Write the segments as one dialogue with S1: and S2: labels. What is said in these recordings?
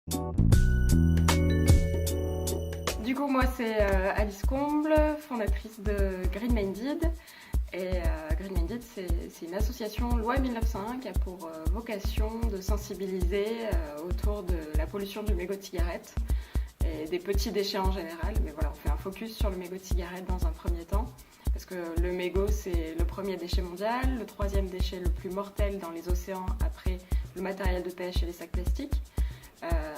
S1: Du coup, moi, c'est Alice Comble, fondatrice de Green Minded. Et Green Minded, c'est une association loi 1901 qui a pour vocation de sensibiliser autour de la pollution du mégot de cigarette et des petits déchets en général. Mais voilà, on fait un focus sur le mégot de cigarette dans un premier temps. Parce que le mégot, c'est le premier déchet mondial, le troisième déchet le plus mortel dans les océans après le matériel de pêche et les sacs plastiques.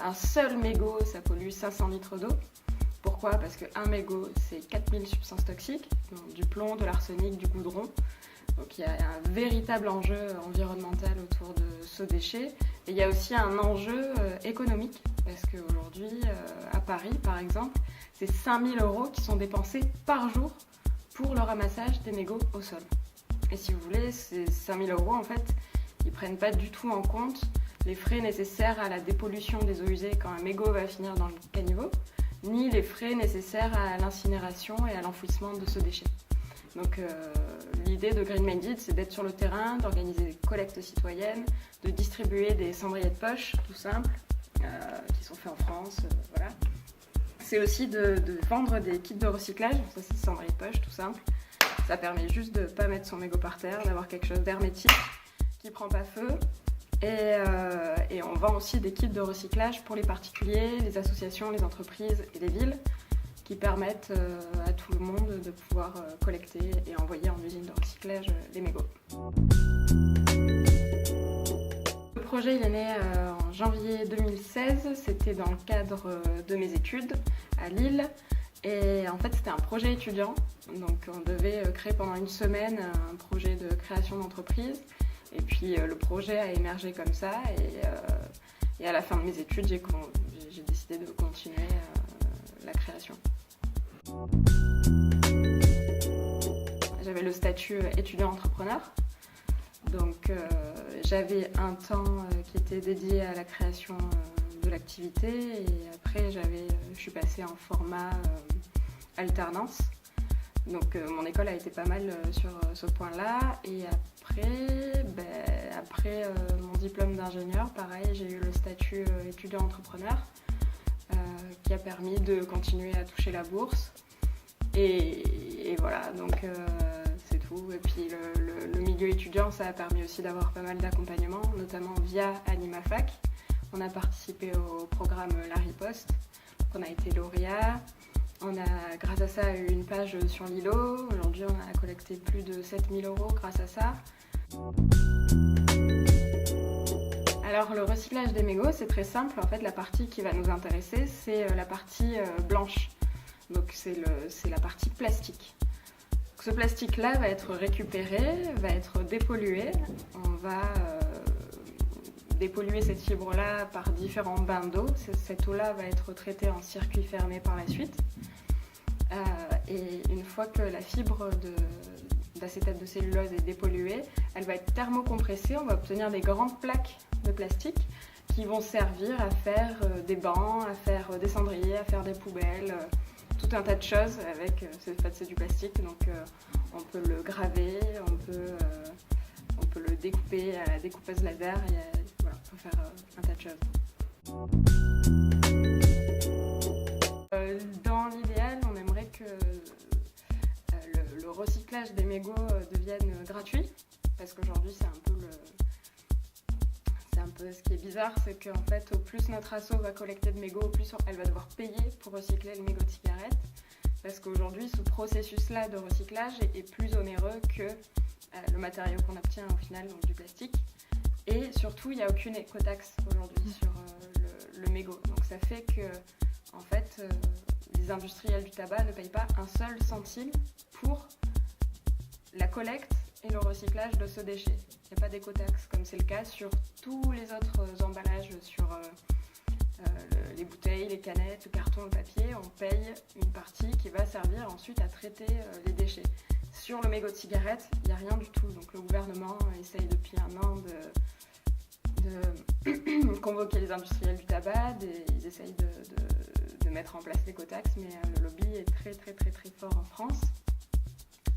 S1: Un seul mégot, ça pollue 500 litres d'eau. Pourquoi ? Parce qu'un mégot, c'est 4000 substances toxiques, donc du plomb, de l'arsenic, du goudron. Donc il y a un véritable enjeu environnemental autour de ce déchet. Et il y a aussi un enjeu économique, parce qu'aujourd'hui, à Paris par exemple, c'est 5000 € qui sont dépensés par jour pour le ramassage des mégots au sol. Et si vous voulez, ces 5000 € en fait, ils ne prennent pas du tout en compte les frais nécessaires à la dépollution des eaux usées quand un mégot va finir dans le caniveau, ni les frais nécessaires à l'incinération et à l'enfouissement de ce déchet. Donc l'idée de Green Minded, c'est d'être sur le terrain, d'organiser des collectes citoyennes, de distribuer des cendriers de poche, tout simples, qui sont faits en France, voilà. C'est aussi de vendre des kits de recyclage, ça c'est cendrier de poche, tout simple. Ça permet juste de ne pas mettre son mégot par terre, d'avoir quelque chose d'hermétique, qui ne prend pas feu. Et on vend aussi des kits de recyclage pour les particuliers, les associations, les entreprises et les villes qui permettent à tout le monde de pouvoir collecter et envoyer en usine de recyclage les mégots. Le projet il est né en janvier 2016, c'était dans le cadre de mes études à Lille. Et en fait c'était un projet étudiant, donc on devait créer pendant une semaine un projet de création d'entreprise. Et puis le projet a émergé comme ça et à la fin de mes études, j'ai décidé de continuer la création. J'avais le statut étudiant-entrepreneur, donc j'avais un temps qui était dédié à la création de l'activité et après je suis passée en format alternance. Donc mon école a été pas mal sur ce point-là et après mon diplôme d'ingénieur, pareil, j'ai eu le statut étudiant-entrepreneur qui a permis de continuer à toucher la bourse et voilà, donc c'est tout. Et puis le milieu étudiant, ça a permis aussi d'avoir pas mal d'accompagnement, notamment via AnimaFac. On a participé au programme La Riposte, on a été lauréat. On a, grâce à ça, eu une page sur Lilo. Aujourd'hui, on a collecté plus de 7000 € grâce à ça. Alors, le recyclage des mégots, c'est très simple. En fait, la partie qui va nous intéresser, c'est la partie blanche. Donc, c'est la partie plastique. Donc, ce plastique-là va être récupéré, va être dépollué. On va dépolluer cette fibre-là par différents bains d'eau. Cette eau-là va être traitée en circuit fermé par la suite. Et une fois que la fibre d'acétate de cellulose est dépolluée, elle va être thermocompressée. On va obtenir des grandes plaques de plastique qui vont servir à faire des bancs, à faire des cendriers, à faire des poubelles, tout un tas de choses avec, c'est du plastique, donc on peut le graver, on peut le découper à la découpeuse laser et voilà, on peut faire un tas de choses. Dans l'idéal, on aimerait que le recyclage des mégots devienne gratuit, parce qu'aujourd'hui c'est un peu ce qui est bizarre, c'est qu'en fait au plus notre asso va collecter de mégots, au plus elle va devoir payer pour recycler les mégots de cigarettes, parce qu'aujourd'hui ce processus-là de recyclage est plus onéreux que le matériau qu'on obtient au final, donc du plastique. Et surtout, il n'y a aucune écotaxe aujourd'hui sur le mégot. Donc ça fait que en fait, les industriels du tabac ne payent pas un seul centime pour la collecte et le recyclage de ce déchet. Il n'y a pas d'écotaxe, comme c'est le cas sur tous les autres emballages, sur les bouteilles, les canettes, le carton, le papier. On paye une partie qui va servir ensuite à traiter les déchets. Sur le mégot de cigarette, il n'y a rien du tout. Donc le gouvernement essaye depuis un an de convoquer les industriels du tabac, ils essayent de mettre en place l'écotaxe, mais le lobby est très très très très fort en France.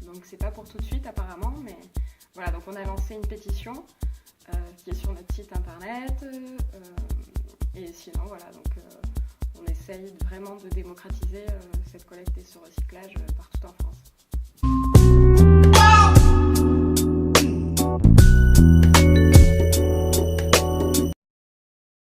S1: Donc c'est pas pour tout de suite apparemment, mais voilà, donc on a lancé une pétition qui est sur notre site internet et Et sinon, voilà, donc on essaye vraiment de démocratiser cette collecte et ce recyclage partout en France.